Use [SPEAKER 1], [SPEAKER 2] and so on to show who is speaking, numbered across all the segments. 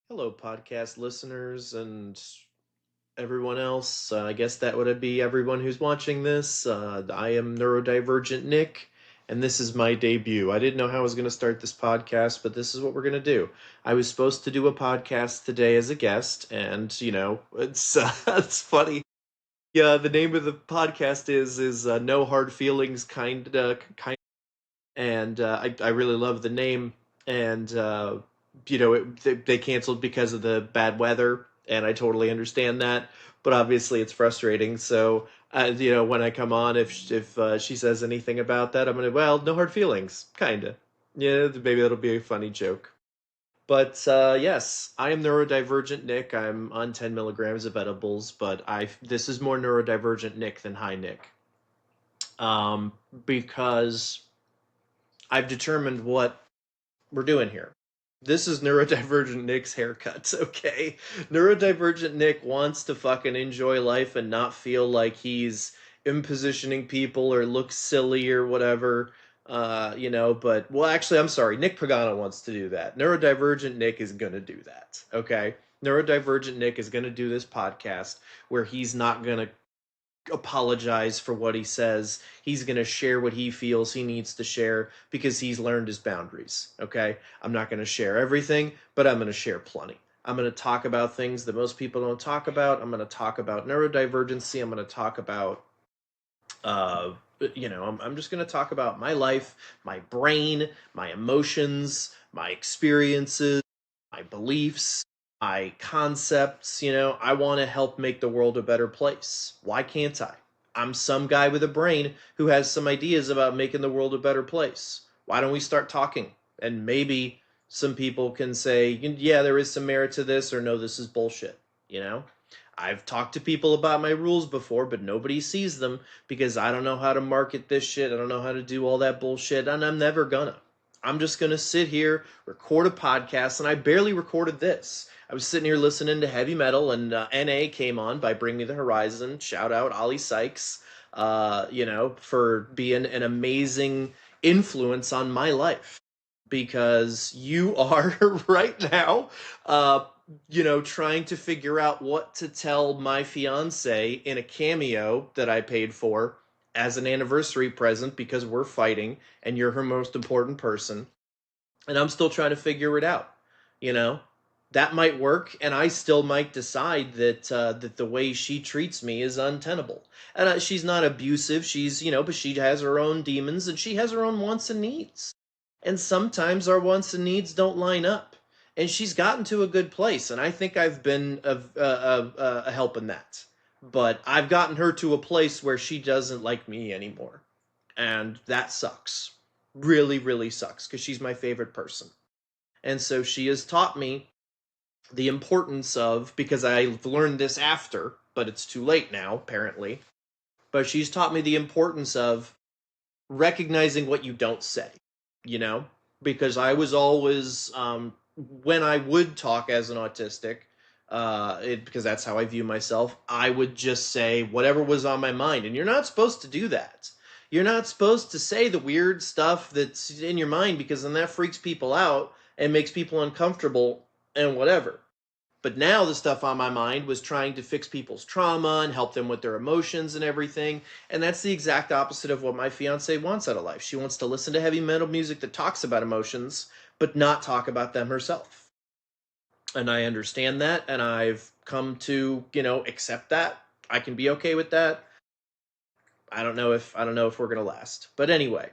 [SPEAKER 1] Hello, podcast listeners and everyone else. I guess that would be everyone who's watching this. I am NeuroDivergent Nick, and this is my debut. I didn't know how I was going to start this podcast, but this is what we're going to do. I was supposed to do a podcast today as a guest, and it's it's funny. Yeah, the name of the podcast is No Hard Feelings, kind, and I really love the name. And they canceled because of the bad weather, and I totally understand that. But obviously, it's frustrating. So when I come on, if she says anything about that, I'm gonna no hard feelings, kinda. Yeah, maybe that'll be a funny joke. But yes, I am neurodivergent Nick. I'm on 10 milligrams of edibles, but I this is more neurodivergent Nick than high Nick, um, because I've determined what we're doing here. This is neurodivergent Nick's haircuts, okay? Neurodivergent Nick wants to fucking enjoy life and not feel like he's impositioning people or looks silly or whatever. But well, actually, I'm sorry. Nick Pagano wants to do that. Neurodivergent Nick is gonna do that, okay? Neurodivergent Nick is gonna do this podcast where he's not gonna apologize for what he says. He's going to share what he feels he needs to share because he's learned his boundaries. Okay. I'm not going to share everything, but I'm going to share plenty. I'm going to talk about things that most people don't talk about. I'm going to talk about neurodivergency. I'm going to talk about, uh, I'm just going to talk about my life, my brain, my emotions, my experiences, my beliefs, my concepts. I want to help make the world a better place. Why can't I? I'm some guy with a brain who has some ideas about making the world a better place. Why don't we start talking? And maybe some people can say, yeah, there is some merit to this, or no, this is bullshit. You know? I've talked to people about my rules before, but nobody sees them because I don't know how to market this shit. I don't know how to do all that bullshit, and I'm never gonna. I'm just gonna sit here, record a podcast, and I barely recorded this. I was sitting here listening to heavy metal, and NA came on by Bring Me the Horizon. Shout out Ollie Sykes, for being an amazing influence on my life because you are right now, trying to figure out what to tell my fiance in a cameo that I paid for as an anniversary present because we're fighting and you're her most important person. And I'm still trying to figure it out. You know, that might work, and I still might decide that the way she treats me is untenable. And she's not abusive. But she has her own demons and she has her own wants and needs. And sometimes our wants and needs don't line up. And she's gotten to a good place, and I think I've been a help in that. But I've gotten her to a place where she doesn't like me anymore, and that sucks. Really, really sucks because she's my favorite person. And so she has taught me the importance of, because I've learned this after, but it's too late now, apparently. But she's taught me the importance of recognizing what you don't say, you know? Because I was always, when I would talk as an autistic, because that's how I view myself, I would just say whatever was on my mind. And you're not supposed to do that. You're not supposed to say the weird stuff that's in your mind because then that freaks people out and makes people uncomfortable and whatever. But now the stuff on my mind was trying to fix people's trauma and help them with their emotions and everything. And that's the exact opposite of what my fiance wants out of life. She wants to listen to heavy metal music that talks about emotions, but not talk about them herself. And I understand that, and I've come to, accept that. I can be okay with that. I don't know if we're gonna last. But anyway,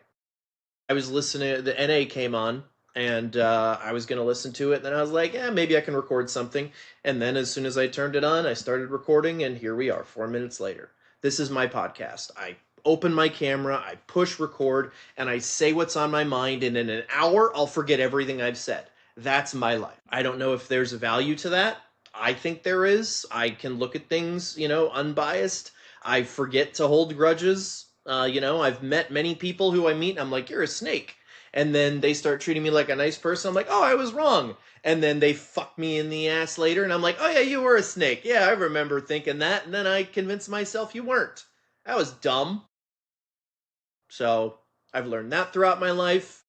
[SPEAKER 1] I was listening. The NA came on, and I was gonna listen to it. And then I was like, yeah, maybe I can record something. And then as soon as I turned it on, I started recording, and here we are, 4 minutes later. This is my podcast. I open my camera, I push record, and I say what's on my mind. And in an hour, I'll forget everything I've said. That's my life. I don't know if there's a value to that. I think there is. I can look at things, unbiased. I forget to hold grudges. I've met many people who I meet, and I'm like, you're a snake. And then they start treating me like a nice person. I'm like, oh, I was wrong. And then they fuck me in the ass later, and I'm like, oh, yeah, you were a snake. Yeah, I remember thinking that. And then I convinced myself you weren't. That was dumb. So I've learned that throughout my life.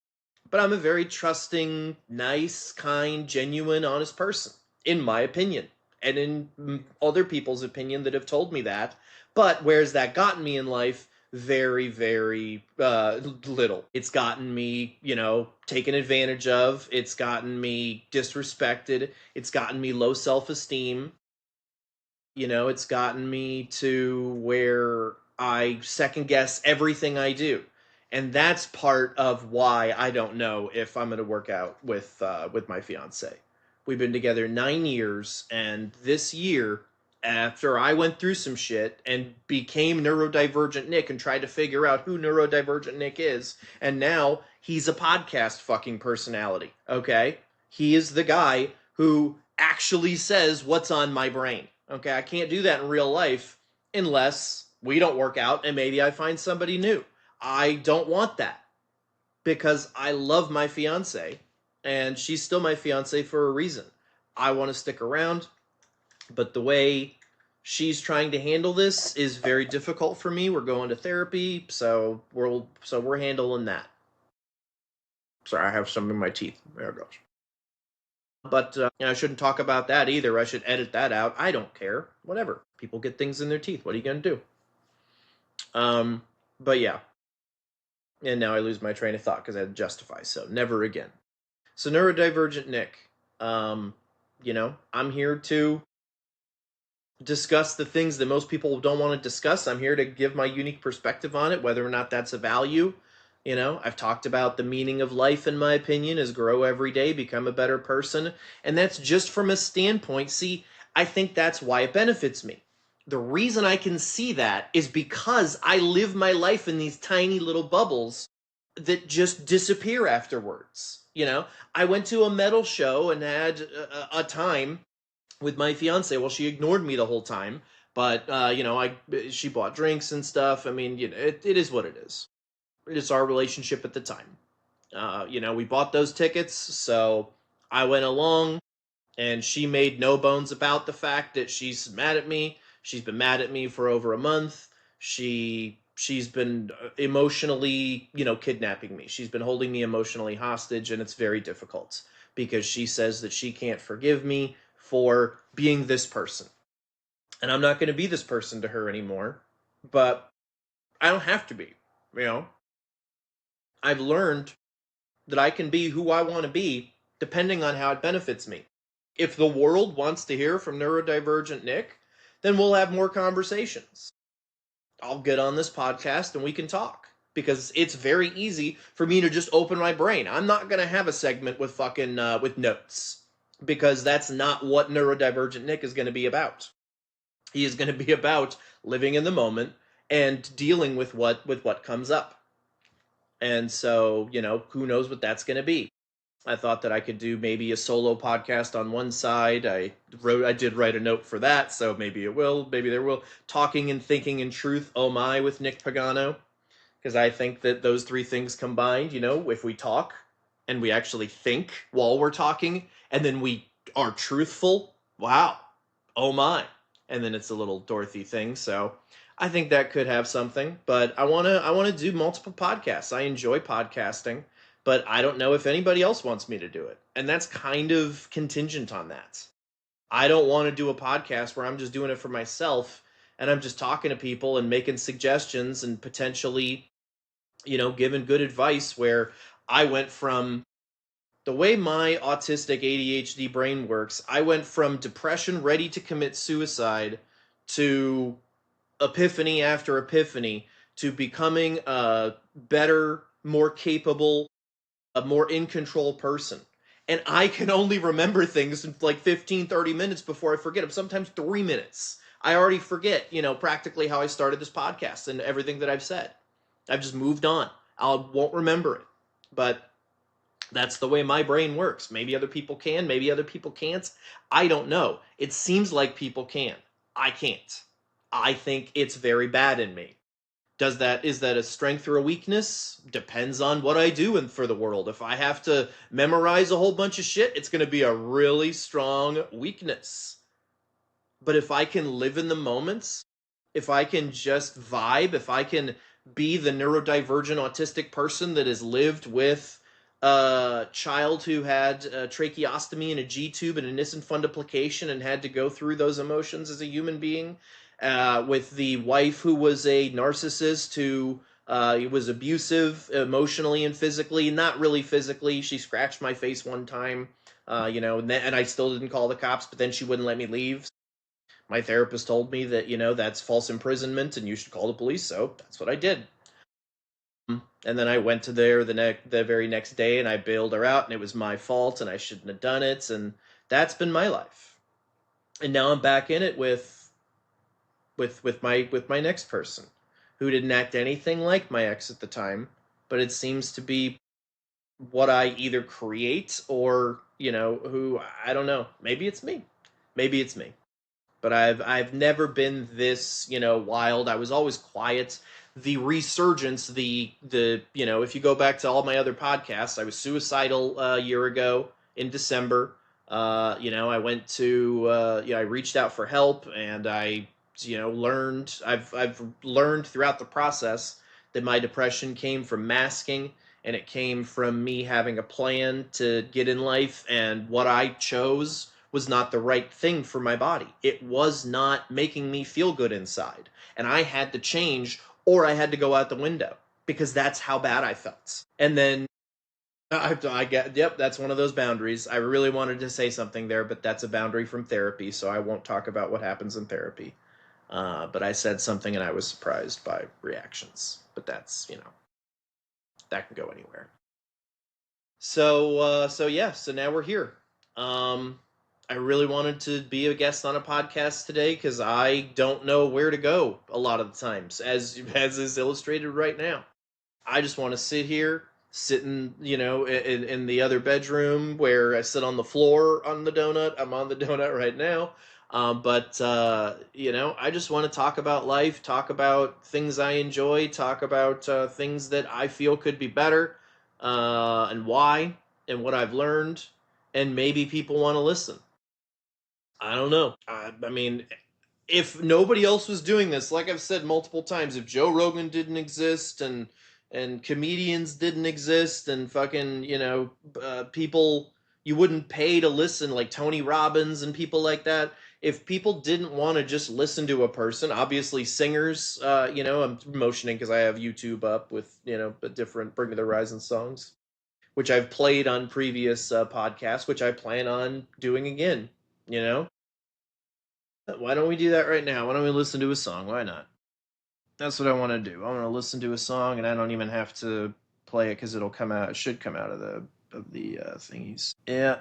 [SPEAKER 1] But I'm a very trusting, nice, kind, genuine, honest person. in my opinion, and in other people's opinion that have told me that. But where's that gotten me in life? Very, very little. It's gotten me, taken advantage of. It's gotten me disrespected. It's gotten me low self-esteem. It's gotten me to where I second guess everything I do. And that's part of why I don't know if I'm going to work out with my fiance. We've been together 9 years, and this year, after I went through some shit and became neurodivergent Nick and tried to figure out who neurodivergent Nick is, and now he's a podcast fucking personality. Okay, he is the guy who actually says what's on my brain. Okay, I can't do that in real life unless we don't work out and maybe I find somebody new. I don't want that because I love my fiance and she's still my fiance for a reason. I want to stick around, but the way she's trying to handle this is very difficult for me. We're going to therapy, so we're handling that. Sorry, I have some in my teeth. There it goes. But I shouldn't talk about that either. I should edit that out. I don't care. Whatever. People get things in their teeth. What are you going to do? But yeah. And now I lose my train of thought because I had to justify. So never again. So neurodivergent Nick. I'm here to discuss the things that most people don't want to discuss. I'm here to give my unique perspective on it, whether or not that's a value. I've talked about the meaning of life, in my opinion, is grow every day, become a better person. And that's just from a standpoint. See, I think that's why it benefits me. The reason I can see that is because I live my life in these tiny little bubbles that just disappear afterwards. I went to a metal show and had a time with my fiance. Well, she ignored me the whole time, but she bought drinks and stuff. I mean, it is what it is. It's our relationship at the time. We bought those tickets, so I went along, and she made no bones about the fact that she's mad at me. She's been mad at me for over a month. She's been emotionally, kidnapping me. She's been holding me emotionally hostage, and it's very difficult because she says that she can't forgive me for being this person. And I'm not going to be this person to her anymore, but I don't have to be, I've learned that I can be who I want to be depending on how it benefits me. If the world wants to hear from neurodivergent Nick, then we'll have more conversations. I'll get on this podcast and we can talk because it's very easy for me to just open my brain. I'm not going to have a segment with fucking with notes because that's not what neurodivergent Nick is going to be about. He is going to be about living in the moment and dealing with what comes up. And so, who knows what that's going to be. I thought that I could do maybe a solo podcast on one side. I did write a note for that, so maybe there will. Talking and Thinking in Truth, oh my, with Nick Pagano. Because I think that those three things combined, if we talk and we actually think while we're talking, and then we are truthful, wow, oh my. And then it's a little Dorothy thing, so I think that could have something. But I wanna do multiple podcasts. I enjoy podcasting. But I don't know if anybody else wants me to do it. And that's kind of contingent on that. I don't want to do a podcast where I'm just doing it for myself and I'm just talking to people and making suggestions and potentially, giving good advice where I went from the way my autistic ADHD brain works, I went from depression ready to commit suicide to epiphany after epiphany to becoming a better, more capable, a more in control person. And I can only remember things in like 15, 30 minutes before I forget them, sometimes 3 minutes. I already forget, practically how I started this podcast and everything that I've said. I've just moved on. I won't remember it. But that's the way my brain works. Maybe other people can, maybe other people can't. I don't know. It seems like people can. I can't. I think it's very bad in me. Is that a strength or a weakness? Depends on what I do for the world. If I have to memorize a whole bunch of shit, it's going to be a really strong weakness. But if I can live in the moments, if I can just vibe, if I can be the neurodivergent autistic person that has lived with child who had a tracheostomy and a G-tube and a Nissen fundoplication and had to go through those emotions as a human being, with the wife who was a narcissist who was abusive emotionally and physically, not really physically. She scratched my face one time, and I still didn't call the cops, but then she wouldn't let me leave. My therapist told me that, that's false imprisonment and you should call the police, so that's what I did. And then I went to there the very next day and I bailed her out, and it was my fault and I shouldn't have done it, and that's been my life. And now I'm back in it with my next person, who didn't act anything like my ex at the time, but it seems to be what I either create or, who, I don't know. Maybe it's me. Maybe it's me. But I've never been this, wild. I was always quiet. The resurgence, if you go back to all my other podcasts, I was suicidal a year ago in December. I went to, I reached out for help, and I, learned. I've learned throughout the process that my depression came from masking, and it came from me having a plan to get in life, and what I chose was not the right thing for my body. It was not making me feel good inside. And I had to change, or I had to go out the window, because that's how bad I felt. And then I get, yep, that's one of those boundaries. I really wanted to say something there, but that's a boundary from therapy, so I won't talk about what happens in therapy. But I said something and I was surprised by reactions. But that's, that can go anywhere. So yeah, so now we're here. I really wanted to be a guest on a podcast today because I don't know where to go a lot of the times, as is illustrated right now. I just want to sit in the other bedroom where I sit on the floor on the donut. I'm on the donut right now. But I just want to talk about life, talk about things I enjoy, talk about things that I feel could be better, and why, and what I've learned, and maybe people want to listen. I don't know. I mean, if nobody else was doing this, like I've said multiple times, if Joe Rogan didn't exist, and comedians didn't exist, and fucking people you wouldn't pay to listen, like Tony Robbins and people like that. If people didn't want to just listen to a person, obviously singers, I'm motioning because I have YouTube up with a different Bring Me the Horizon songs, which I've played on previous podcasts, which I plan on doing again. You know, why don't we do that right now? Why don't we listen to a song? Why not? That's what I want to do. I want to listen to a song, and I don't even have to play it because it'll come out. It should come out of the thingies. Yeah.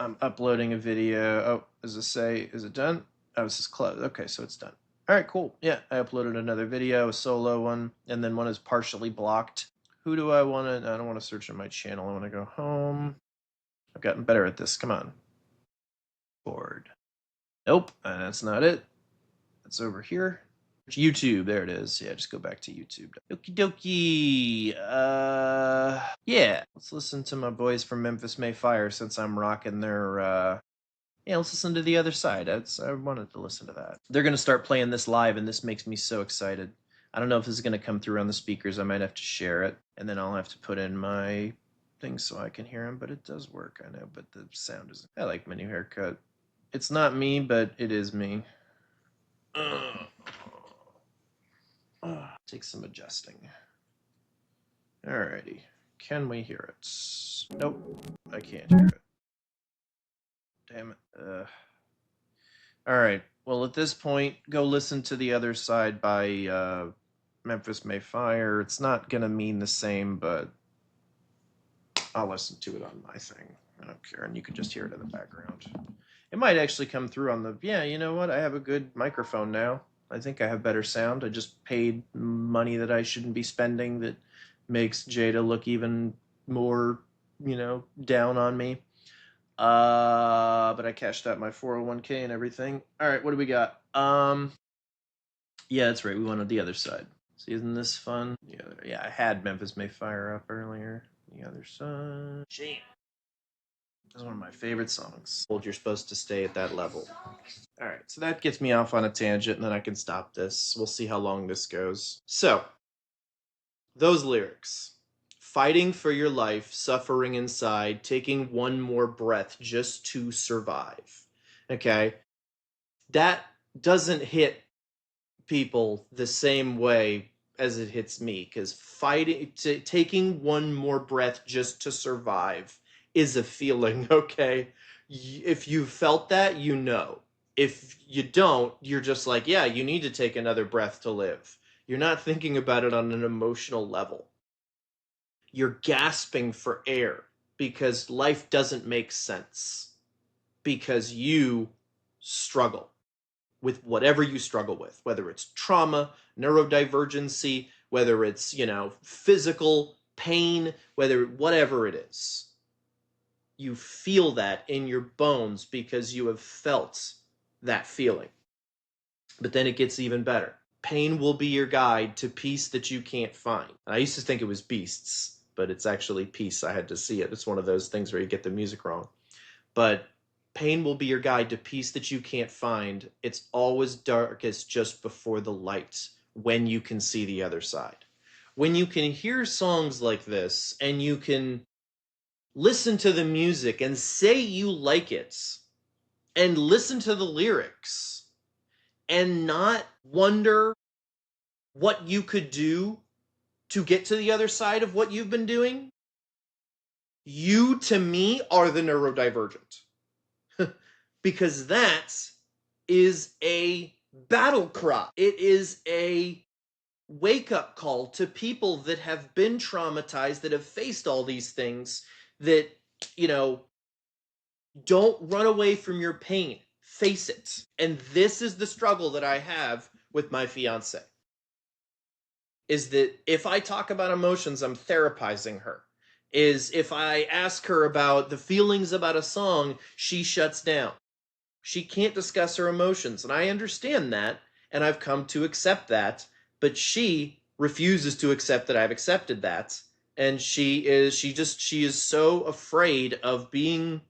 [SPEAKER 1] I'm uploading a video. Oh, does it say? Is it done? Oh, this is closed. Okay, so it's done. All right, cool. Yeah, I uploaded another video, a solo one, and then one is partially blocked. Who do I want to? I don't want to search on my channel. I want to go home. I've gotten better at this. Come on. Board. Nope, that's not it. It's over here. YouTube, there it is. Yeah, just go back to YouTube. Okie dokie. Yeah. Let's listen to my boys from Memphis May Fire since I'm rocking their, yeah, let's listen to The Other Side. I wanted to listen to that. They're going to start playing this live, and this makes me so excited. I don't know if this is going to come through on the speakers. I might have to share it, and then I'll have to put in my thing so I can hear them, but it does work, I know, but the sound isn't. I like my new haircut. It's not me, but it is me. Take some adjusting. Alrighty. Can we hear it? Nope. I can't hear it. Damn it. Alright. Well, at this point, go listen to The Other Side by Memphis May Fire. It's not going to mean the same, but I'll listen to it on my thing. I don't care. And you can just hear it in the background. It might actually come through on the... Yeah, you know what? I have a good microphone now. I think I have better sound. I just paid money that I shouldn't be spending that makes Jada look even more, down on me. But I cashed out my 401k and everything. All right, what do we got? Yeah, that's right. We wanted The Other Side. See, isn't this fun? Yeah, I had Memphis May Fire up earlier. The Other Side. Jam. That's one of my favorite songs. You're supposed to stay at that level. All right, so that gets me off on a tangent, and then I can stop this. We'll see how long this goes. So, those lyrics. fighting for your life, suffering inside, taking one more breath just to survive. Okay? That doesn't hit people the same way as it hits me, because taking one more breath just to survive is a feeling. Okay, if you felt that, you know. If you don't, you're just like, yeah, you need to take another breath to live. You're not thinking about it on an emotional level. You're gasping for air because life doesn't make sense, because you struggle with whatever you struggle with, whether it's trauma, neurodivergency, whether it's, physical pain, whatever it is. You feel that in your bones because you have felt that feeling. But then it gets even better. Pain will be your guide to peace that you can't find. And I used to think it was beasts, but it's actually peace. I had to see it. It's one of those things where you get the music wrong. But pain will be your guide to peace that you can't find. It's always darkest just before the light, when you can see the other side. When you can hear songs like this and you can listen to the music and say you like it and listen to the lyrics and not wonder what you could do to get to the other side of what you've been doing, you, to me, are the neurodivergent. Because that is a battle cry. It is a wake-up call to people that have been traumatized, that have faced all these things, that, don't run away from your pain. Face it. And this is the struggle that I have with my fiance. Is that if I talk about emotions, I'm therapizing her. Is if I ask her about the feelings about a song, she shuts down. She can't discuss her emotions, and I understand that, and I've come to accept that, but she refuses to accept that I've accepted that, and she is so afraid of being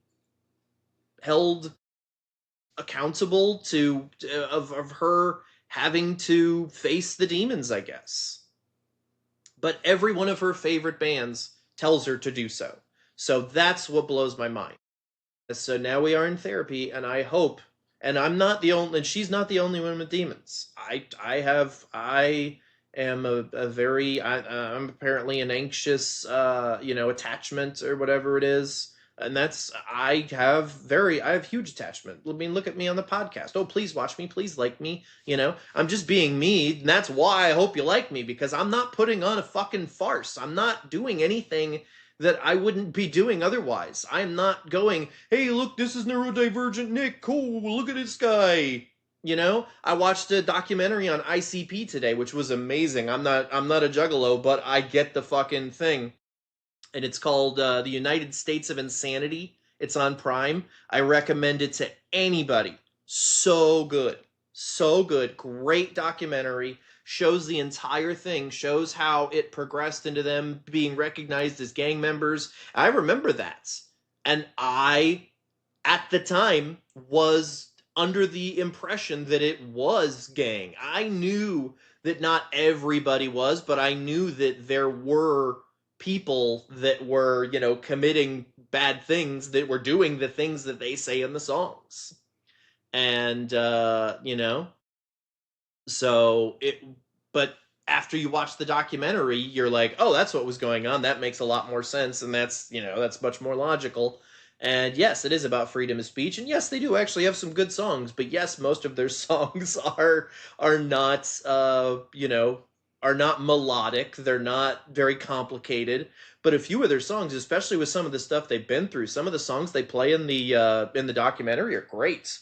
[SPEAKER 1] held accountable of her having to face the demons, I guess. But every one of her favorite bands tells her to do so. So that's what blows my mind. So now we are in therapy, and I hope, and I'm not the only, and she's not the only one with demons. I am a very, I'm apparently an anxious, attachment or whatever it is. And I have huge attachment. I mean, look at me on the podcast. Oh, please watch me. Please like me. I'm just being me. And that's why I hope you like me, because I'm not putting on a fucking farce. I'm not doing anything that I wouldn't be doing otherwise. I'm not going, hey, look, this is NeuroDivergent Nick. Cool, look at this guy. I watched a documentary on ICP today, which was amazing. I'm not a juggalo, but I get the fucking thing. And it's called The United States of Insanity. It's on Prime. I recommend it to anybody. So good. So good. Great documentary. Shows the entire thing. Shows how it progressed into them being recognized as gang members. I remember that. And I, at the time, was under the impression that it was gang. I knew that not everybody was, but I knew that there were people that were, committing bad things, that were doing the things that they say in the songs. And, but after you watch the documentary, you're like, oh, that's what was going on. That makes a lot more sense. And that's much more logical. And yes, it is about freedom of speech. And yes, they do actually have some good songs. But yes, most of their songs are not, are not melodic. They're not very complicated. But a few of their songs, especially with some of the stuff they've been through, some of the songs they play in the documentary are great.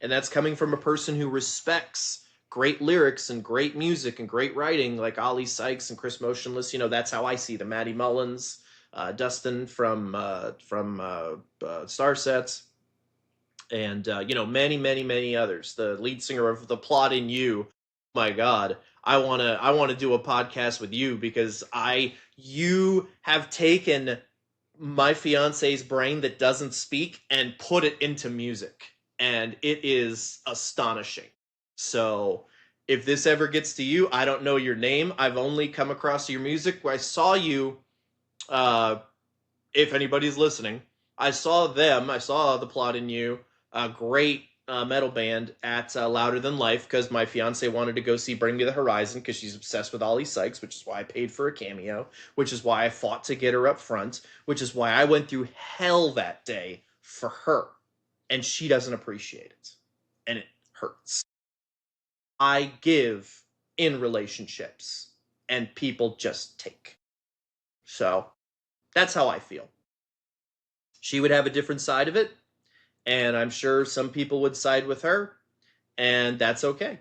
[SPEAKER 1] And that's coming from a person who respects great lyrics and great music and great writing, like Ali Sykes and Chris Motionless. That's how I see them. Maddie Mullins, Dustin from Starsets, and many, many, many others. The lead singer of The Plot in You. My God, I wanna do a podcast with you, because you have taken my fiance's brain that doesn't speak and put it into music, and it is astonishing. So if this ever gets to you, I don't know your name. I've only come across your music. I saw you Uh, if anybody's listening, I saw the Plot in You, a great metal band at Louder Than Life, because my fiance wanted to go see Bring Me the Horizon because she's obsessed with Ollie Sykes, which is why I paid for a cameo, which is why I fought to get her up front, which is why I went through hell that day for her. And she doesn't appreciate it. And it hurts. I give in relationships, and people just take. So that's how I feel. She would have a different side of it, and I'm sure some people would side with her, and that's okay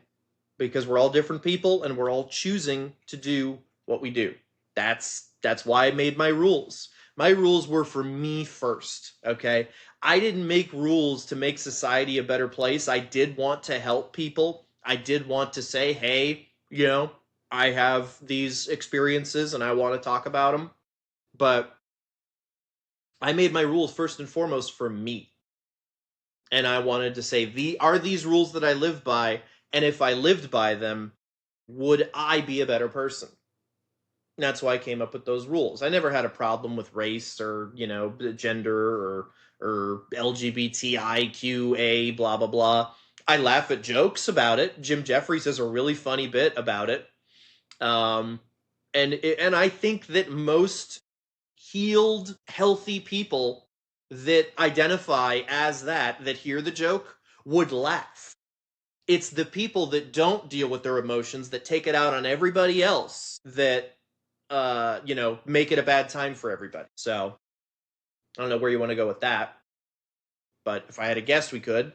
[SPEAKER 1] because we're all different people and we're all choosing to do what we do. That's why I made my rules. My rules were for me first, okay? I didn't make rules to make society a better place. I did want to help people. I did want to say, "Hey, I have these experiences and I want to talk about them." But I made my rules first and foremost for me. And I wanted to say, are these rules that I live by? And if I lived by them, would I be a better person? And that's why I came up with those rules. I never had a problem with race or, gender or LGBTIQA, blah, blah, blah. I laugh at jokes about it. Jim Jeffries has a really funny bit about it. And I think that most healed, healthy people that identify as that hear the joke would laugh. It's the people that don't deal with their emotions, that take it out on everybody else, that make it a bad time for everybody. So I don't know where you want to go with that, but if I had a guest, we could.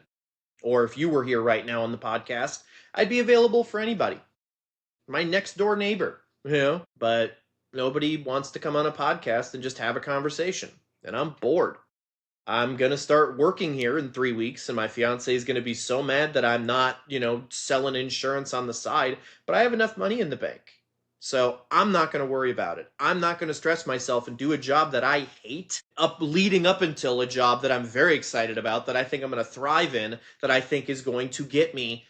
[SPEAKER 1] Or if you were here right now on the podcast, I'd be available for anybody. My next door neighbor, but nobody wants to come on a podcast and just have a conversation. And I'm bored. I'm going to start working here in 3 weeks, and my fiance is going to be so mad that I'm not, selling insurance on the side, but I have enough money in the bank. So I'm not going to worry about it. I'm not going to stress myself and do a job that I hate, leading up until a job that I'm very excited about, that I think I'm going to thrive in, that I think is going to get me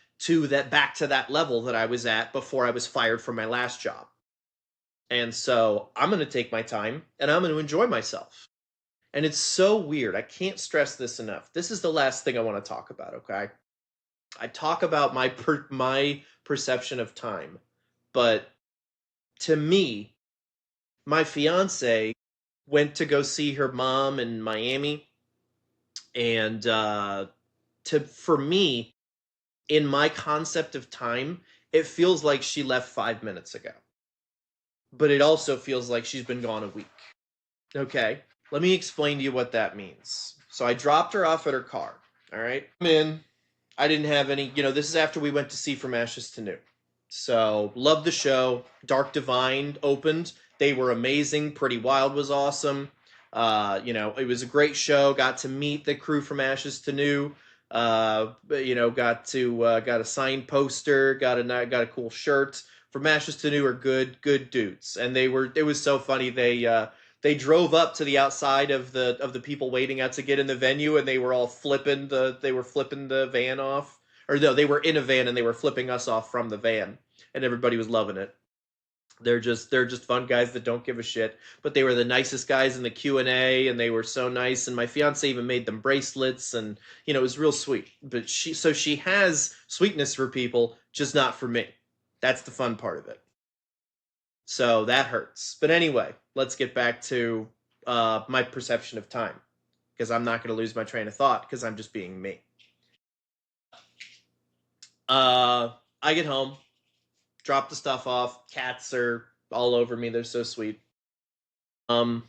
[SPEAKER 1] back to that level that I was at before I was fired from my last job. And so I'm going to take my time and I'm going to enjoy myself. And it's so weird. I can't stress this enough. This is the last thing I want to talk about, okay? I talk about my perception of time. But to me, my fiance went to go see her mom in Miami. And for me, in my concept of time, it feels like she left 5 minutes ago. But it also feels like she's been gone a week. Okay? Let me explain to you what that means. So I dropped her off at her car. All right? I'm in. I didn't have any, this is after we went to see From Ashes to New. So, loved the show. Dark Divine opened. They were amazing. Pretty Wild was awesome. It was a great show. Got to meet the crew from Ashes to New. Got a signed poster. Got a cool shirt. From Ashes to New are good dudes, and it was so funny. They drove up to the outside of the people waiting out to get in the venue, and they were all flipping the van off. Or no, they were in a van and they were flipping us off from the van, and everybody was loving it. They're just fun guys that don't give a shit, but they were the nicest guys in the Q&A, and they were so nice. And my fiance even made them bracelets, and it was real sweet. But she has sweetness for people, just not for me. That's the fun part of it. So that hurts. But anyway, let's get back to my perception of time, because I'm not going to lose my train of thought because I'm just being me. I get home, drop the stuff off. Cats are all over me. They're so sweet. And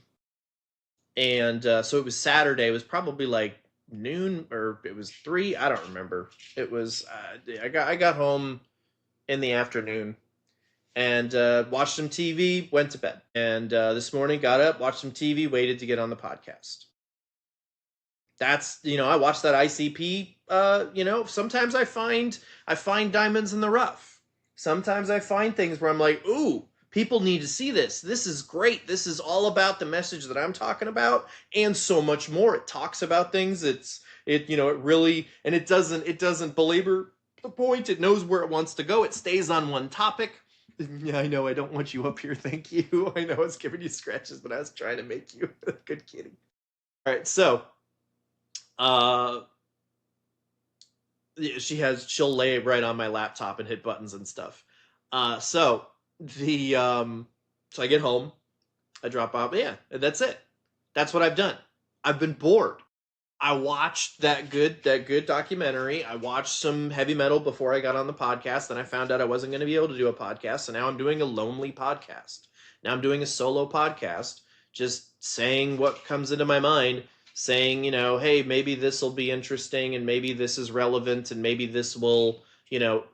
[SPEAKER 1] so it was Saturday. It was probably like noon, or it was 3. I don't remember. It was I got home in the afternoon and watched some TV, went to bed. And this morning got up, watched some TV, waited to get on the podcast. That's, I watched that ICP. Sometimes I find diamonds in the rough. Sometimes I find things where I'm like, ooh, people need to see this. This is great. This is all about the message that I'm talking about, and so much more. It talks about things. It really, and it doesn't belabor the point. It knows where it wants to go. It stays on one topic. Yeah, I know. I don't want you up here. Thank you. I know I was giving you scratches, but I was trying to make you a good kitty. All right, so uh, yeah, she'll lay right on my laptop and hit buttons and stuff. So the so I get home, I drop off. Yeah, that's it. That's what I've done. I've been bored. I watched that good documentary. I watched some heavy metal before I got on the podcast, and I found out I wasn't going to be able to do a podcast. So now I'm doing a lonely podcast. Now I'm doing a solo podcast, just saying what comes into my mind, saying, hey, maybe this will be interesting, and maybe this is relevant, and maybe this will,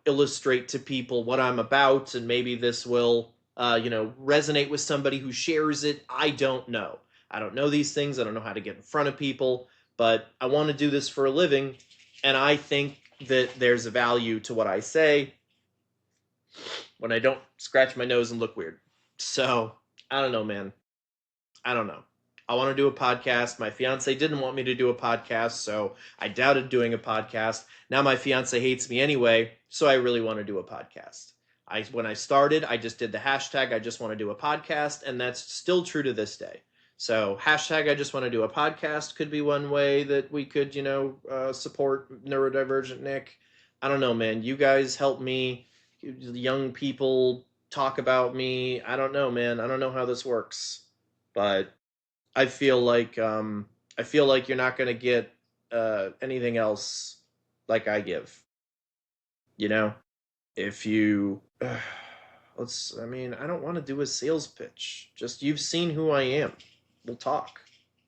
[SPEAKER 1] illustrate to people what I'm about, and maybe this will, resonate with somebody who shares it. I don't know. I don't know these things. I don't know how to get in front of people, but I want to do this for a living, and I think that there's a value to what I say when I don't scratch my nose and look weird. So, I don't know, man. I don't know. I want to do a podcast. My fiance didn't want me to do a podcast, so I doubted doing a podcast. Now my fiance hates me anyway, so I really want to do a podcast. When I started, I just did the hashtag I just want to do a podcast, and that's still true to this day. So hashtag I just want to do a podcast could be one way that we could, support neurodivergent Nick. I don't know, man. You guys help me. Young people talk about me. I don't know, man. I don't know how this works, but I feel like you're not gonna get anything else like I give. You know, if you let's. I mean, I don't want to do a sales pitch. Just you've seen who I am. We'll talk.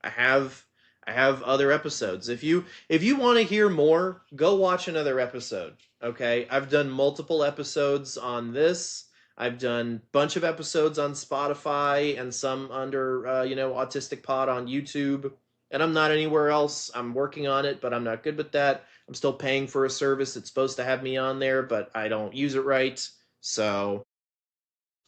[SPEAKER 1] I have I have other episodes. If you want to hear more, go watch another episode. Okay, I've done multiple episodes on this. I've done a bunch of episodes on Spotify and some under Autistic Pod on YouTube. And I'm not anywhere else. I'm working on it, but I'm not good with that. I'm still paying for a service that's supposed to have me on there, but I don't use it right. So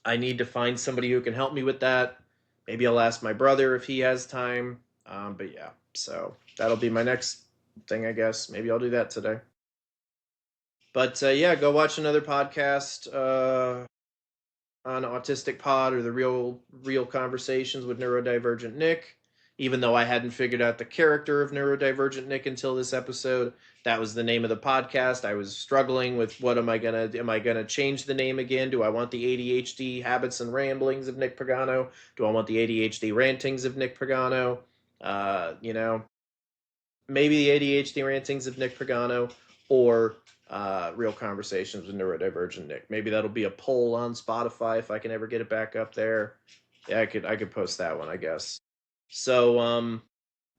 [SPEAKER 1] I need to find somebody who can help me with that. Maybe I'll ask my brother if he has time. But yeah, so that'll be my next thing, I guess. Maybe I'll do that today. But yeah, go watch another podcast on Autistic Pod or the Real Conversations with NeuroDivergent Nick. Even though I hadn't figured out the character of NeuroDivergent Nick until this episode, that was the name of the podcast. I was struggling with what am I gonna change the name again? Do I want the ADHD habits and ramblings of Nick Pagano? Do I want the ADHD rantings of Nick Pagano? Uh, you know, Maybe the ADHD rantings of Nick Pagano or Real Conversations with Neurodivergent Nick. Maybe that'll be a poll on Spotify if I can ever get it back up there. Yeah, I could post that one, I guess. So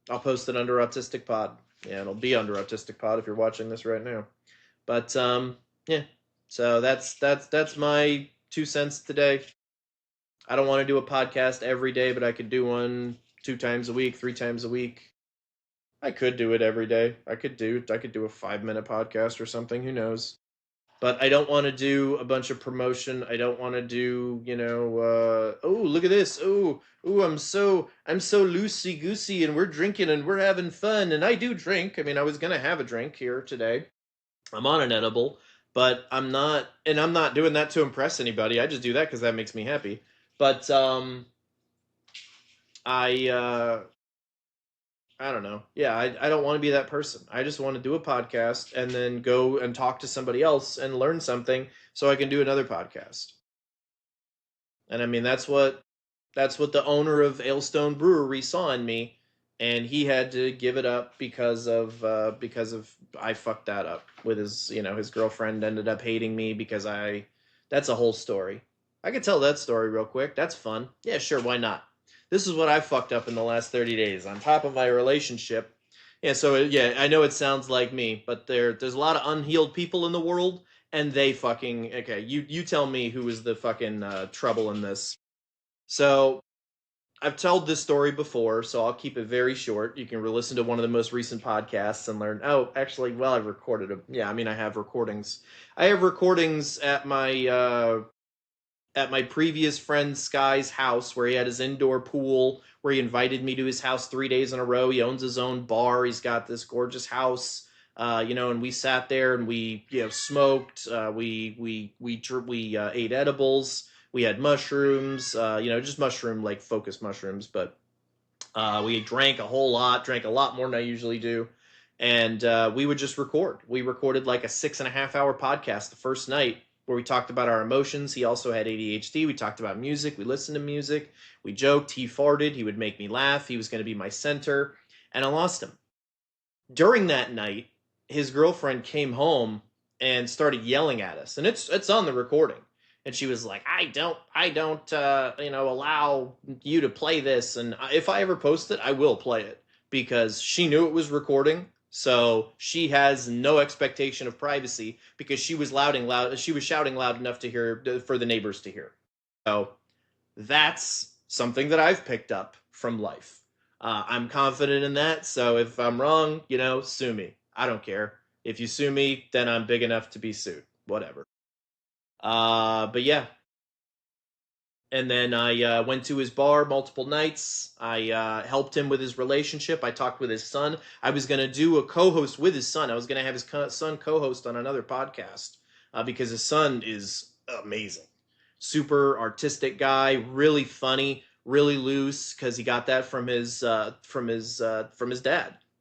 [SPEAKER 1] I'll post it under Autistic Pod. Yeah, it'll be under Autistic Pod if you're watching this right now. But yeah. So that's my 2 cents today. I don't want to do a podcast every day, but I could do one 2 times a week, 3 times a week. I could do it every day. I could do a 5 minute podcast or something. Who knows? But I don't want to do a bunch of promotion. I don't want to do, oh, look at this. Oh, I'm so loosey goosey, and we're drinking and we're having fun. And I do drink. I mean, I was gonna have a drink here today. I'm on an edible, but I'm not doing that to impress anybody. I just do that because that makes me happy. But I I don't know. Yeah, I don't want to be that person. I just want to do a podcast and then go and talk to somebody else and learn something so I can do another podcast. And I mean that's what the owner of Ailstone Brewery saw in me, and he had to give it up because of I fucked that up with his girlfriend ended up hating me because I that's a whole story. I could tell that story real quick. That's fun. Yeah, sure, why not? This is what I fucked up in the last 30 days on top of my relationship. Yeah, so yeah, I know it sounds like me, but there's a lot of unhealed people in the world, and they fucking okay. You tell me who is the fucking trouble in this. So I've told this story before, so I'll keep it very short. You can listen to one of the most recent podcasts and learn. Oh, actually, well, I've recorded them. Yeah, I mean, I have recordings. I have recordings at my previous friend Sky's house where he had his indoor pool, where he invited me to his house 3 days in a row. He owns his own bar. He's got this gorgeous house. and we sat there and we, smoked. We ate edibles. We had mushrooms. Just mushroom like focused mushrooms, but we drank a whole lot, drank a lot more than I usually do. And we would just record. We recorded like a 6.5 hour podcast the first night where we talked about our emotions. He also had ADHD. We talked about music. We listened to music. We joked. He farted. He would make me laugh. He was going to be my center. And I lost him. During that night, his girlfriend came home and started yelling at us. And it's on the recording. And she was like, I don't allow you to play this. And if I ever post it, I will play it because she knew it was recording. So she has no expectation of privacy because she was She was shouting loud enough to hear for the neighbors to hear. So that's something that I've picked up from life. I'm confident in that. So if I'm wrong, sue me. I don't care. If you sue me, then I'm big enough to be sued. Whatever. But yeah. And then I went to his bar multiple nights. I helped him with his relationship. I talked with his son. I was going to do a co-host with his son. I was going to have his son co-host on another podcast because his son is amazing. Super artistic guy, really funny, really loose because he got that from his dad.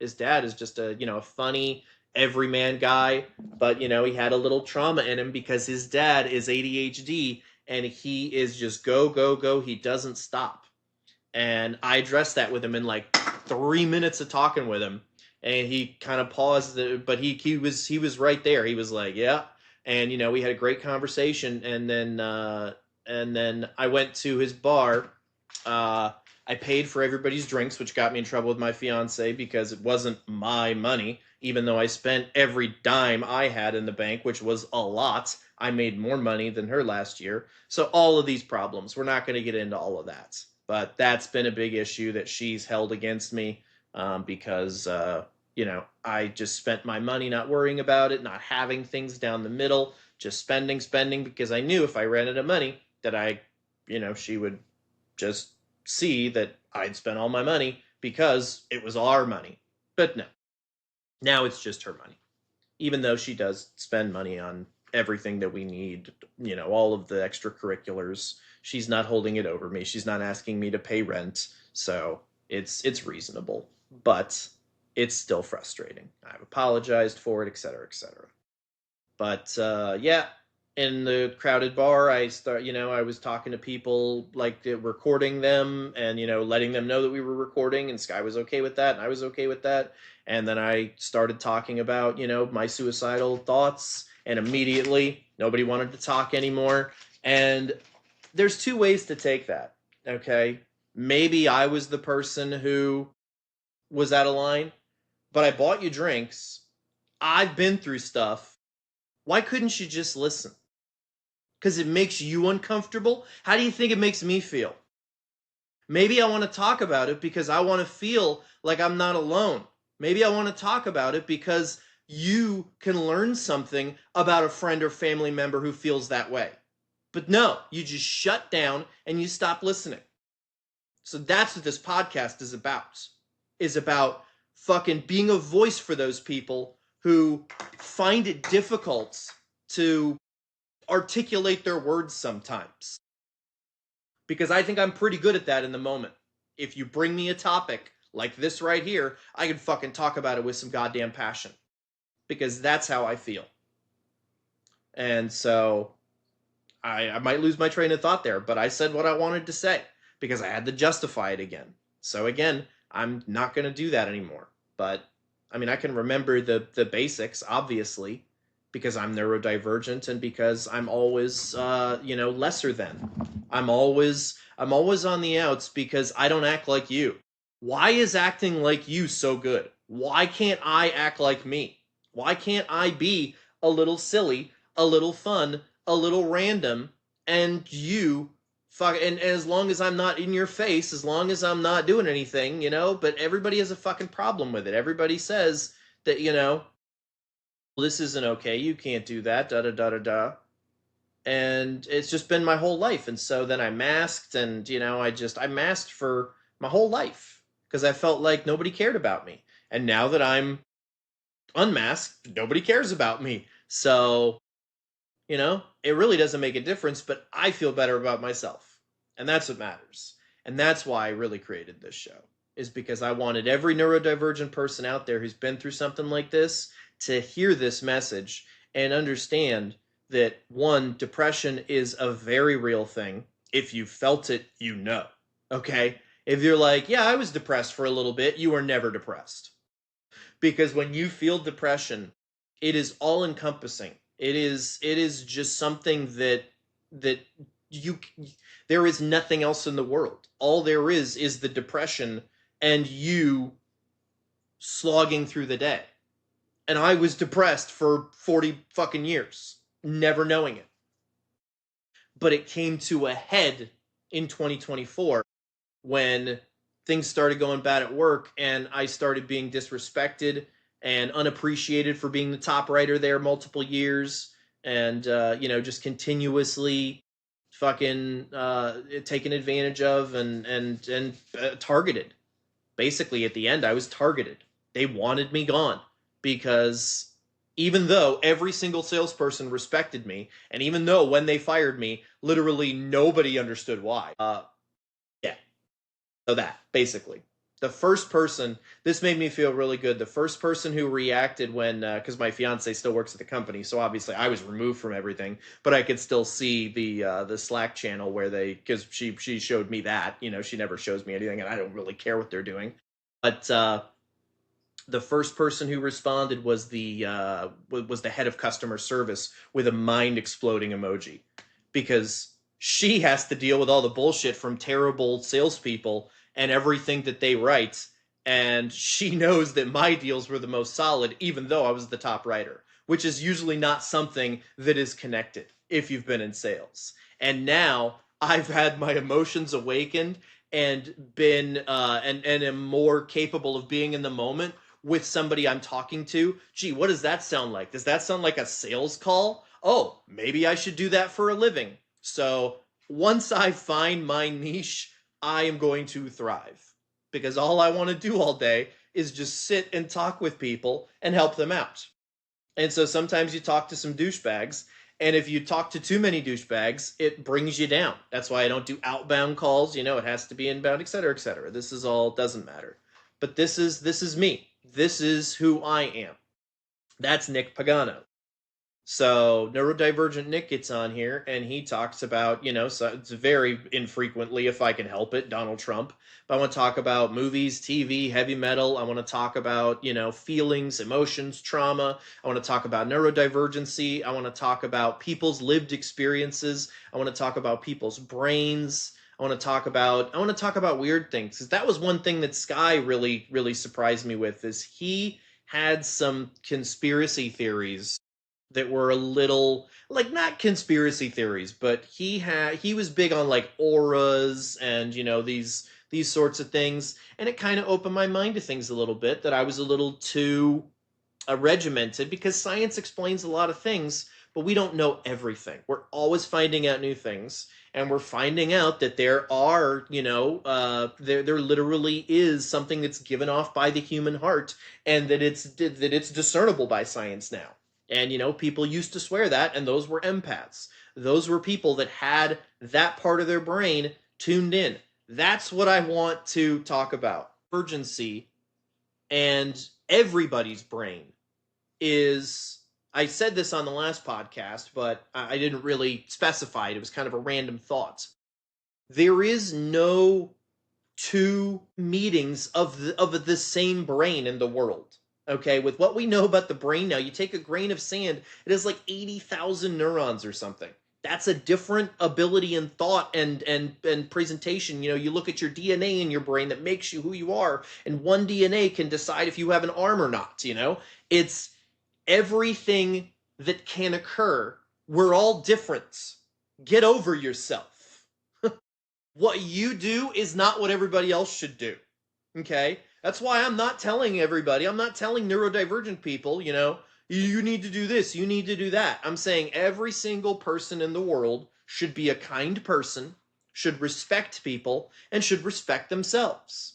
[SPEAKER 1] His dad is just a funny everyman guy, but he had a little trauma in him because his dad is ADHD and he is just go go go. He doesn't stop, and I addressed that with him in like 3 minutes of talking with him, and he kind of paused, but he was right there. He was like, yeah, and we had a great conversation, and then I went to his bar. I paid for everybody's drinks, which got me in trouble with my fiance because it wasn't my money. Even though I spent every dime I had in the bank, which was a lot, I made more money than her last year. So all of these problems, we're not going to get into all of that. But that's been a big issue that she's held against me because, I just spent my money not worrying about it, not having things down the middle, just spending because I knew if I ran out of money that she would just see that I'd spent all my money because it was our money. But no. Now it's just her money, even though she does spend money on everything that we need, all of the extracurriculars. She's not holding it over me. She's not asking me to pay rent. So it's reasonable, but it's still frustrating. I've apologized for it, etc., etc. But yeah, in the crowded bar, I was talking to people, like recording them and, letting them know that we were recording, and Sky was okay with that and I was okay with that. And then I started talking about, my suicidal thoughts, and immediately nobody wanted to talk anymore. And there's two ways to take that. Okay. Maybe I was the person who was out of line, but I bought you drinks. I've been through stuff. Why couldn't you just listen? Because it makes you uncomfortable? How do you think it makes me feel? Maybe I want to talk about it because I want to feel like I'm not alone. Maybe I want to talk about it because you can learn something about a friend or family member who feels that way. But no, you just shut down and you stop listening. So that's what this podcast is about fucking being a voice for those people who find it difficult to articulate their words sometimes. Because I think I'm pretty good at that in the moment. If you bring me a topic like this right here, I can fucking talk about it with some goddamn passion. Because that's how I feel. And so I might lose my train of thought there, but I said what I wanted to say because I had to justify it again. So again, I'm not going to do that anymore. But I can remember the basics, obviously, because I'm neurodivergent and because I'm always lesser than. I'm always on the outs because I don't act like you. Why is acting like you so good? Why can't I act like me? Why can't I be a little silly, a little fun, a little random, and you and as long as I'm not in your face, as long as I'm not doing anything, but everybody has a fucking problem with it. Everybody says that, well, this isn't okay, you can't do that, da da da da da. And it's just been my whole life. And so then I masked, and I masked for my whole life because I felt like nobody cared about me. And now that I'm unmasked, nobody cares about me. So, it really doesn't make a difference, but I feel better about myself. And that's what matters. And that's why I really created this show, is because I wanted every neurodivergent person out there who's been through something like this to hear this message and understand that one, depression is a very real thing. If you felt it, you know. Okay? If you're like, yeah, I was depressed for a little bit, you are never depressed. Because when you feel depression, it is all encompassing. It is just something that you there is nothing else in the world. All there is the depression and you slogging through the day. And I was depressed for 40 fucking years, never knowing it. But it came to a head in 2024 when things started going bad at work and I started being disrespected and unappreciated for being the top writer there multiple years and just continuously fucking taken advantage of and targeted. Basically at the end I was targeted. They wanted me gone because even though every single salesperson respected me and even though when they fired me literally nobody understood why, yeah, so that, basically. The first person, this made me feel really good. The first person who reacted when, because my fiance still works at the company, so obviously I was removed from everything, but I could still see the Slack channel where because she showed me that, she never shows me anything, and I don't really care what they're doing. But the first person who responded was the head of customer service with a mind exploding emoji, because she has to deal with all the bullshit from terrible salespeople and everything that they write, and she knows that my deals were the most solid, even though I was the top writer, which is usually not something that is connected if you've been in sales. And now I've had my emotions awakened and been and am more capable of being in the moment with somebody I'm talking to. Gee, what does that sound like? Does that sound like a sales call? Oh, maybe I should do that for a living. So once I find my niche, I am going to thrive, because all I want to do all day is just sit and talk with people and help them out. And so sometimes you talk to some douchebags, and if you talk to too many douchebags, it brings you down. That's why I don't do outbound calls. It has to be inbound, et cetera, et cetera. This is all doesn't matter. But this is me. This is who I am. That's Nick Pagano. So NeuroDivergent Nick gets on here and he talks about, so it's very infrequently, if I can help it, Donald Trump. But I want to talk about movies, TV, heavy metal. I want to talk about, feelings, emotions, trauma. I want to talk about neurodivergency. I want to talk about people's lived experiences. I want to talk about people's brains. I want to talk about weird things, because that was one thing that Sky really, really surprised me with, is he had some conspiracy theories that were a little, like, not conspiracy theories, but he was big on like auras and these sorts of things, and it kind of opened my mind to things a little bit, that I was a little too regimented, because science explains a lot of things, but we don't know everything. We're always finding out new things, and we're finding out that there are, there literally is something that's given off by the human heart, and that it's discernible by science now. And people used to swear that, and those were empaths. Those were people that had that part of their brain tuned in. That's what I want to talk about. Urgency and everybody's brain is, I said this on the last podcast, but I didn't really specify it. It was kind of a random thought. There is no two meetings of the same brain in the world. Okay, with what we know about the brain now, you take a grain of sand, it has like 80,000 neurons or something. That's a different ability and thought and presentation. You look at your DNA in your brain that makes you who you are, and one DNA can decide if you have an arm or not. It's everything that can occur. We're all different. Get over yourself. What you do is not what everybody else should do. Okay? That's why I'm not telling everybody, I'm not telling neurodivergent people, you need to do this, you need to do that. I'm saying every single person in the world should be a kind person, should respect people, and should respect themselves.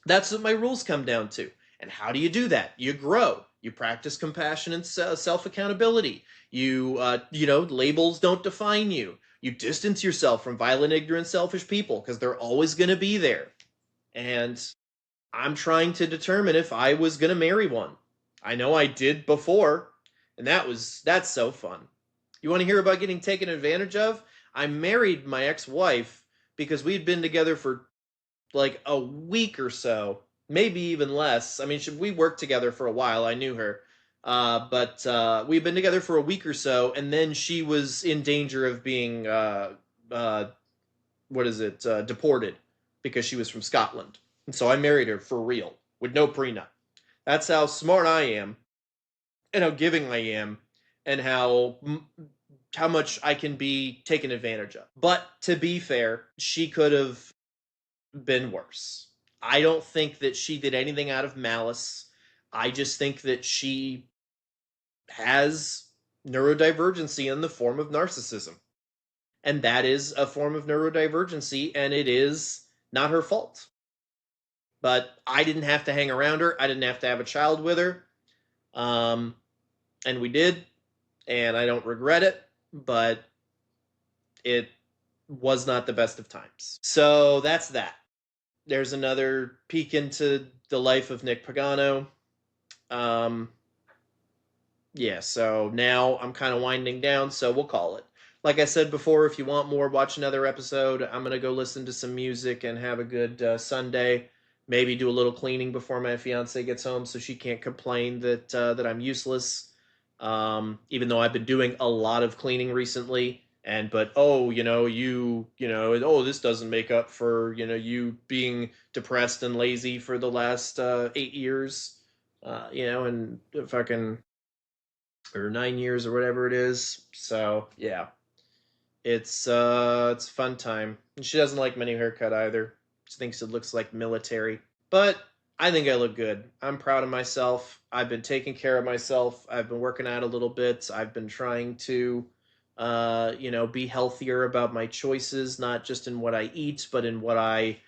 [SPEAKER 1] That's what my rules come down to. And how do you do that? You grow. You practice compassion and self-accountability. Labels don't define you. You distance yourself from violent, ignorant, selfish people because they're always going to be there. And I'm trying to determine if I was going to marry one. I know I did before, and that's so fun. You want to hear about getting taken advantage of? I married my ex-wife because we'd been together for like a week or so, maybe even less. I mean, we worked together for a while. I knew her. But we've been together for a week or so, and then she was in danger of being, deported because she was from Scotland. And so I married her for real, with no prenup. That's how smart I am, and how giving I am, and how much I can be taken advantage of. But to be fair, she could have been worse. I don't think that she did anything out of malice. I just think that she has neurodivergency in the form of narcissism. And that is a form of neurodivergency, and it is not her fault. But I didn't have to hang around her. I didn't have to have a child with her. And we did, and I don't regret it, but it was not the best of times. So that's that. There's another peek into the life of Nick Pagano. So now I'm kind of winding down, so we'll call it. Like I said before, if you want more, watch another episode. I'm going to go listen to some music and have a good Sunday. Maybe do a little cleaning before my fiance gets home so she can't complain that I'm useless. Even though I've been doing a lot of cleaning recently. This doesn't make up for, you being depressed and lazy for the last 8 years, and fucking, or 9 years or whatever it is. So, yeah. It's a fun time. And she doesn't like my new haircut either. She thinks it looks like military. But I think I look good. I'm proud of myself. I've been taking care of myself. I've been working out a little bit. I've been trying to be healthier about my choices, not just in what I eat, but in what I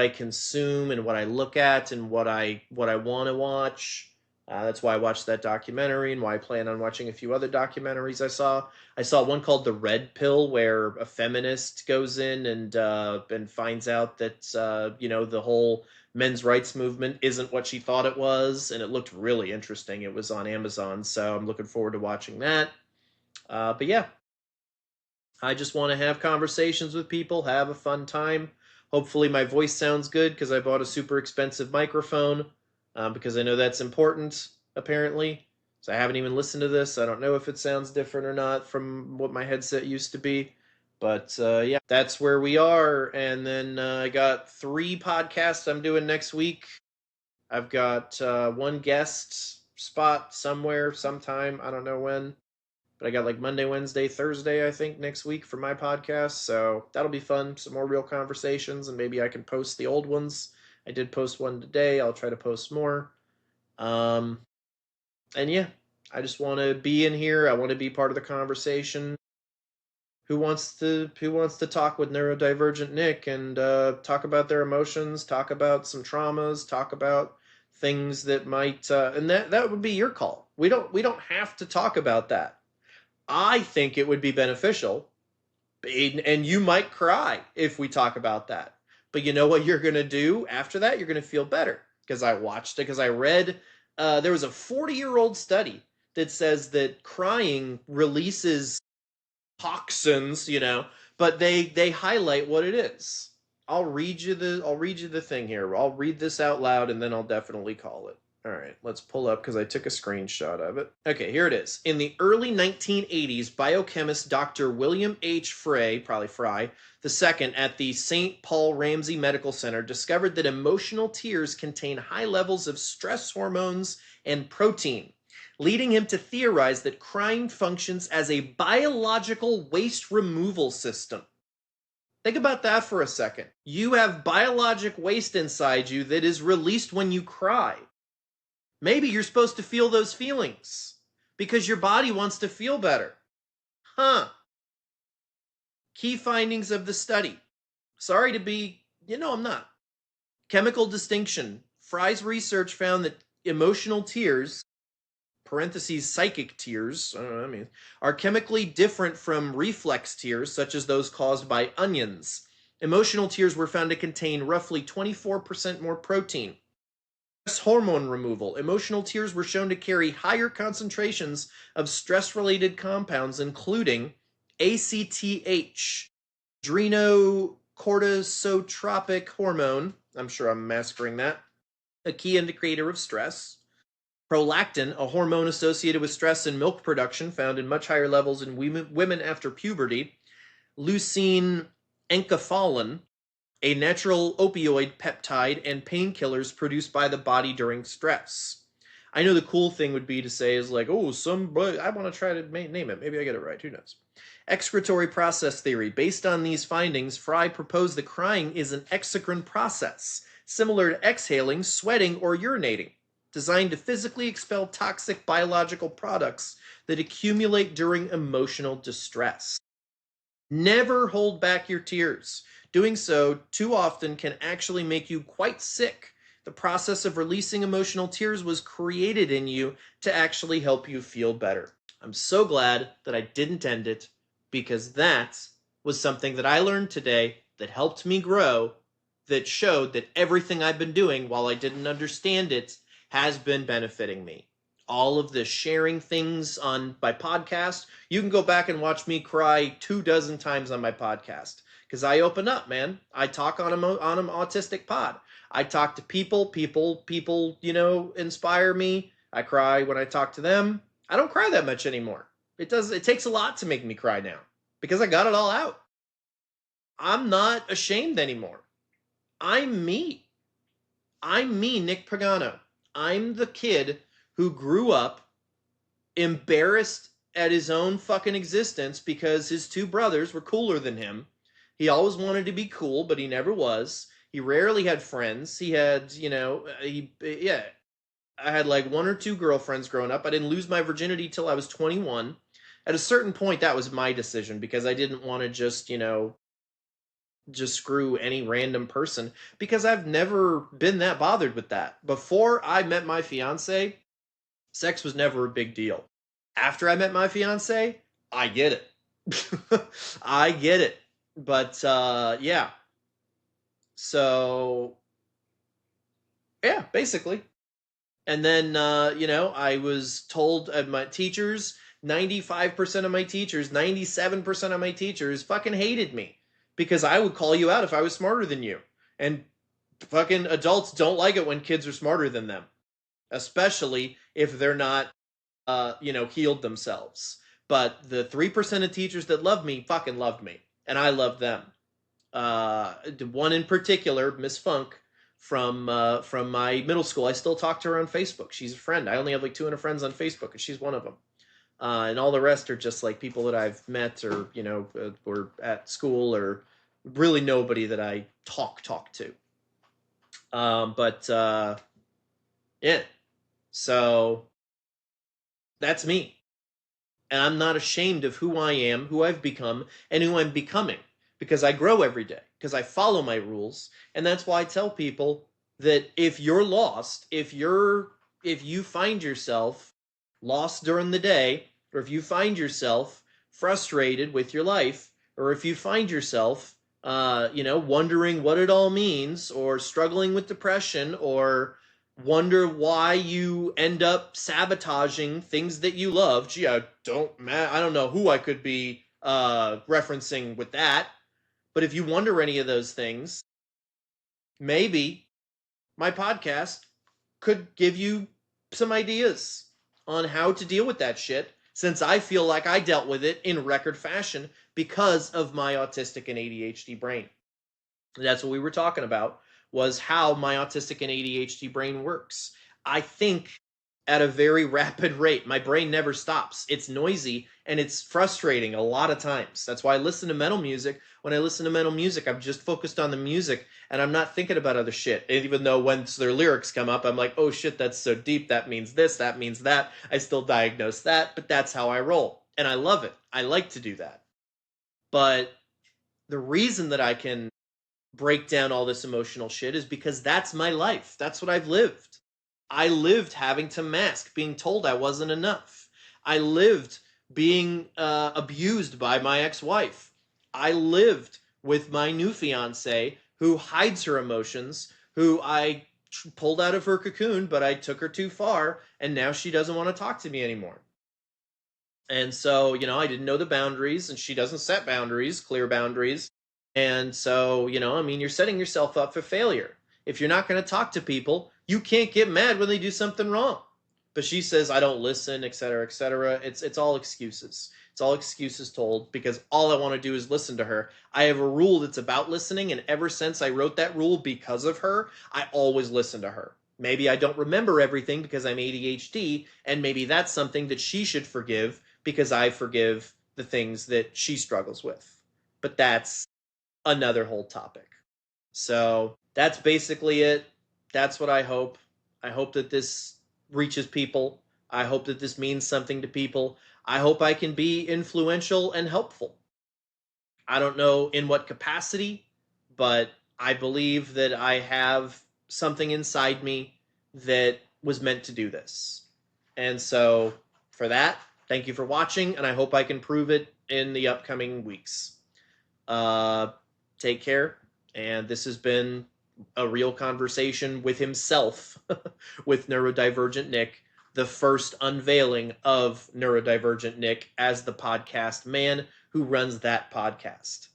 [SPEAKER 1] consume and what I look at and what I want to watch. That's why I watched that documentary and why I plan on watching a few other documentaries I saw. I saw one called The Red Pill, where a feminist goes in and finds out that the whole men's rights movement isn't what she thought it was, and it looked really interesting. It was on Amazon, so I'm looking forward to watching that. But yeah, I just want to have conversations with people, have a fun time. Hopefully my voice sounds good because I bought a super expensive microphone because I know that's important, apparently. So I haven't even listened to this. I don't know if it sounds different or not from what my headset used to be. But yeah, that's where we are. And then I got 3 podcasts I'm doing next week. I've got one guest spot somewhere, sometime. I don't know when. But I got like Monday, Wednesday, Thursday, I think, next week for my podcast. So that'll be fun. Some more real conversations, and maybe I can post the old ones. I did post one today. I'll try to post more. And yeah, I just want to be in here. I want to be part of the conversation. Who wants to talk with NeuroDivergent Nick and talk about their emotions, talk about some traumas, talk about things that might and that would be your call. We don't have to talk about that. I think it would be beneficial, and you might cry if we talk about that. But you know what you're going to do after that? You're going to feel better because I watched it, because I read there was a 40-year-old study that says that crying releases toxins, but they highlight what it is. I'll read you the thing here. I'll read this out loud and then I'll definitely call it. All right, let's pull up because I took a screenshot of it. Okay, here it is. In the early 1980s, biochemist Dr. William H. Frey, probably Fry, II at the St. Paul Ramsey Medical Center discovered that emotional tears contain high levels of stress hormones and protein, leading him to theorize that crying functions as a biological waste removal system. Think about that for a second. You have biologic waste inside you that is released when you cry. Maybe you're supposed to feel those feelings because your body wants to feel better. Key findings of the study. Sorry to be, I'm not. Chemical distinction. Fry's research found that emotional tears parentheses psychic tears, I don't know what that means, are chemically different from reflex tears, such as those caused by onions. Emotional tears were found to contain roughly 24% more protein. Stress hormone removal. Emotional tears were shown to carry higher concentrations of stress-related compounds, including ACTH, adrenocorticotropic hormone. I'm sure I'm massacring that. A key indicator of stress. Prolactin, a hormone associated with stress and milk production, found in much higher levels in women after puberty. Leucine enkephalin, a natural opioid peptide, and painkillers produced by the body during stress. I know the cool thing would be to say is like, oh, I want to try to name it. Maybe I get it right. Who knows? Excretory process theory. Based on these findings, Fry proposed that crying is an exocrine process, similar to exhaling, sweating, or urinating, designed to physically expel toxic biological products that accumulate during emotional distress. Never hold back your tears. Doing so too often can actually make you quite sick. The process of releasing emotional tears was created in you to actually help you feel better. I'm so glad that I didn't end it, because that was something that I learned today that helped me grow, that showed that everything I've been doing, while I didn't understand it, has been benefiting me. All of the sharing things on my podcast, you can go back and watch me cry 24 times on my podcast, because I open up, man. I talk on an autistic pod. I talk to people, inspire me. I cry when I talk to them. I don't cry that much anymore. It takes a lot to make me cry now, because I got it all out. I'm not ashamed anymore. I'm me. I'm me, Nick Pagano. I'm the kid who grew up embarrassed at his own fucking existence because his two brothers were cooler than him. He always wanted to be cool, but he never was. He rarely had friends. He had, I had like one or two girlfriends growing up. I didn't lose my virginity till I was 21. At a certain point, that was my decision, because I didn't want to just screw any random person, because I've never been that bothered with that. Before I met my fiance, sex was never a big deal. After I met my fiance, I get it. I get it. But yeah. So yeah, basically. And then I was told my teachers, 95% of my teachers, 97% of my teachers fucking hated me, because I would call you out if I was smarter than you. And fucking adults don't like it when kids are smarter than them, especially if they're not healed themselves. But the 3% of teachers that loved me fucking loved me, and I loved them. One in particular, Miss Funk, from my middle school. I still talk to her on Facebook. She's a friend. I only have like 200 friends on Facebook, and she's one of them. And all the rest are just like people that I've met, or or at school, or really nobody that I talk to. Yeah. So that's me. And I'm not ashamed of who I am, who I've become, and who I'm becoming, because I grow every day, because I follow my rules. And that's why I tell people that if you're lost, if you find yourself lost during the day, or if you find yourself frustrated with your life, or if you find yourself wondering what it all means, or struggling with depression, or wonder why you end up sabotaging things that you love. Gee, I don't know who I could be referencing with that. But if you wonder any of those things, maybe my podcast could give you some ideas on how to deal with that shit, since I feel like I dealt with it in record fashion because of my autistic and ADHD brain. That's what we were talking about, was how my autistic and ADHD brain works. I think at a very rapid rate. My brain never stops. It's noisy and it's frustrating a lot of times. That's why I listen to metal music. When I listen to metal music, I'm just focused on the music and I'm not thinking about other shit. Even though once their lyrics come up, I'm like, oh shit, that's so deep. That means this, that means that. I still diagnose that, but that's how I roll. And I love it. I like to do that. But the reason that I can break down all this emotional shit is because that's my life. That's what I've lived. I lived having to mask, being told I wasn't enough. I lived being abused by my ex-wife. I lived with my new fiance who hides her emotions, who I pulled out of her cocoon, but I took her too far, and now she doesn't want to talk to me anymore. And so, I didn't know the boundaries, and she doesn't set boundaries, clear boundaries. And so, you're setting yourself up for failure. If you're not going to talk to people, you can't get mad when they do something wrong. But she says, I don't listen, et cetera, et cetera. It's all excuses. It's all excuses told because all I want to do is listen to her. I have a rule that's about listening, and ever since I wrote that rule because of her, I always listen to her. Maybe I don't remember everything because I'm ADHD, and maybe that's something that she should forgive because I forgive the things that she struggles with. But that's another whole topic. So that's basically it. That's what I hope. I hope that this reaches people. I hope that this means something to people. I hope I can be influential and helpful. I don't know in what capacity, but I believe that I have something inside me that was meant to do this. And so, for that, thank you for watching, and I hope I can prove it in the upcoming weeks. Uh, Take care. And this has been a real conversation with himself, with NeuroDivergent Nick, the first unveiling of NeuroDivergent Nick as the podcast man who runs that podcast.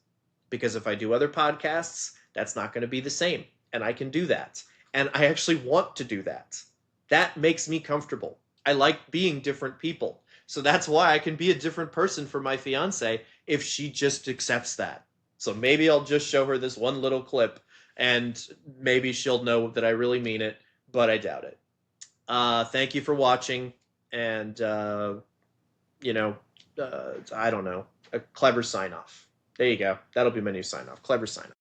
[SPEAKER 1] Because if I do other podcasts, that's not going to be the same. And I can do that. And I actually want to do that. That makes me comfortable. I like being different people. So that's why I can be a different person for my fiance if she just accepts that. So maybe I'll just show her this one little clip and maybe she'll know that I really mean it, but I doubt it. Thank you for watching. And, you know, I don't know, a clever sign off. There you go. That'll be my new sign off. Clever sign off.